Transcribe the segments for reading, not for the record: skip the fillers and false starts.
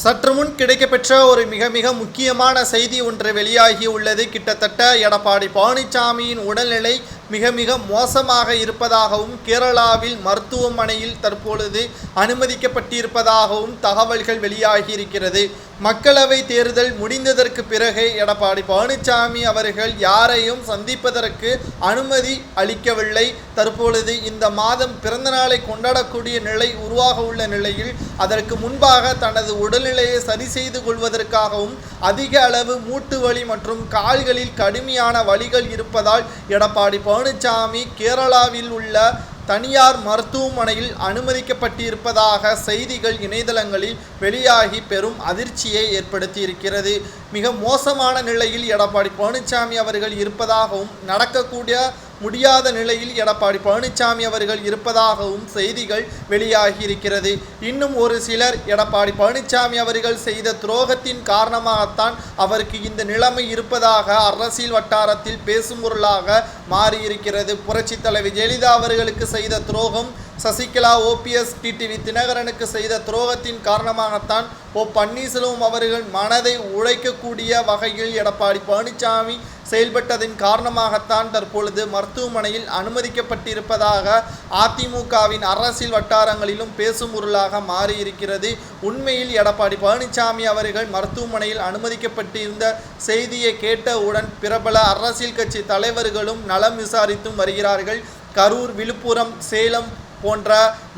சற்று முன் கிடைக்கப்பெற்ற ஒரு மிக மிக முக்கியமான செய்தி ஒன்று வெளியாகி உள்ளது. கிட்டத்தட்ட எடப்பாடி பழனிசாமியின் உடல்நிலை மிக மிக மோசமாக இருப்பதாகவும் கேரளாவில் மருத்துவமனையில் தற்பொழுது அனுமதிக்கப்பட்டிருப்பதாகவும் தகவல்கள் வெளியாகி இருக்கிறது. மக்களவை தேர்தல் முடிந்ததற்கு பிறகு எடப்பாடி பழனிசாமி அவர்கள் யாரையும் சந்திப்பதற்கு அனுமதி அளிக்கவில்லை. தற்பொழுது இந்த மாதம் பிறந்த நாளை கொண்டாடக்கூடிய நிலை உருவாக உள்ள நிலையில் அதற்கு முன்பாக தனது உடல்நிலையை சரி செய்து கொள்வதற்காகவும் அதிக அளவு மூட்டு வலி மற்றும் கால்களில் கடுமையான வலிகள் இருப்பதால் எடப்பாடி பழனிசாமி கேரளாவில் உள்ள தனியார் மருத்துவமனையில் அனுமதிக்கப்பட்டிருப்பதாக செய்திகள் இணையதளங்களில் வெளியாகி பெரும் அதிர்ச்சியை ஏற்படுத்தியிருக்கிறது. மிக மோசமான நிலையில் எடப்பாடி பழனிசாமி அவர்கள் இருப்பதாகவும் நடக்கக்கூடிய முடியாத நிலையில் எடப்பாடி பழனிசாமி அவர்கள் இருப்பதாகவும் செய்திகள் வெளியாகி இருக்கிறது. இன்னும் ஒரு சிலர் எடப்பாடி பழனிசாமி அவர்கள் செய்த துரோகத்தின் காரணமாகத்தான் அவருக்கு இந்த நிலைமை இருப்பதாக அரசியல் வட்டாரத்தில் பேசும் பொருளாக மாறியிருக்கிறது. புரட்சி தலைவி ஜெயலலிதா அவர்களுக்கு செய்த துரோகம், சசிகலா, OPS, டிடிவி தினகரனுக்கு செய்த துரோகத்தின் காரணமாகத்தான் பன்னீர்செல்வம் அவர்கள் மனதை உழைக்கக்கூடிய வகையில் எடப்பாடி பழனிசாமி செயல்பட்டதின் காரணமாகத்தான் தற்பொழுது மருத்துவமனையில் அனுமதிக்கப்பட்டிருப்பதாக அதிமுகவின் அரசியல் வட்டாரங்களிலும் பேசும் பொருளாக மாறியிருக்கிறது. உண்மையில் எடப்பாடி பழனிசாமி அவர்கள் மருத்துவமனையில் அனுமதிக்கப்பட்டிருந்த செய்தியை கேட்டவுடன் பிரபல அரசியல் கட்சி தலைவர்களும் நலம் விசாரித்தும் வருகிறார்கள். கரூர், விழுப்புரம், சேலம் போன்ற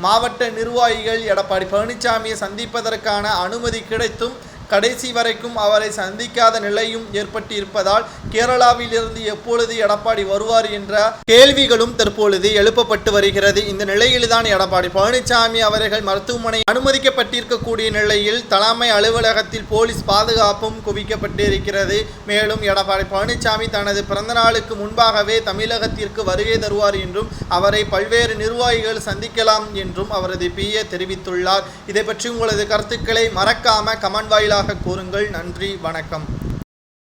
மாவட்ட நிர்வாகிகள் எடப்பாடி பழனிசாமியை சந்திப்பதற்கான அனுமதி கிடைத்தும் கடைசி வரைக்கும் அவரை சந்திக்காத நிலையும் ஏற்பட்டிருப்பதால் கேரளாவில் இருந்து எப்பொழுது எடப்பாடி வருவார் என்ற கேள்விகளும் தற்பொழுது எழுப்பப்பட்டு வருகிறது. இந்த நிலையில்தான் எடப்பாடி பழனிசாமி அவர்கள் மருத்துவமனை அனுமதிக்கப்பட்டிருக்கக்கூடிய நிலையில் தலைமை அலுவலகத்தில் போலீஸ் பாதுகாப்பும் குவிக்கப்பட்டிருக்கிறது. மேலும் எடப்பாடி பழனிசாமி தனது பிறந்த நாளுக்கு முன்பாகவே தமிழகத்திற்கு வருகை தருவார் என்றும் அவரை பல்வேறு நிர்வாகிகள் சந்திக்கலாம் என்றும் அவரது PA தெரிவித்துள்ளார். இதை பற்றி உங்களது கருத்துக்களை மறக்காம கமெண்ட் வாயிலாக கூறுங்கள். நன்றி, வணக்கம்.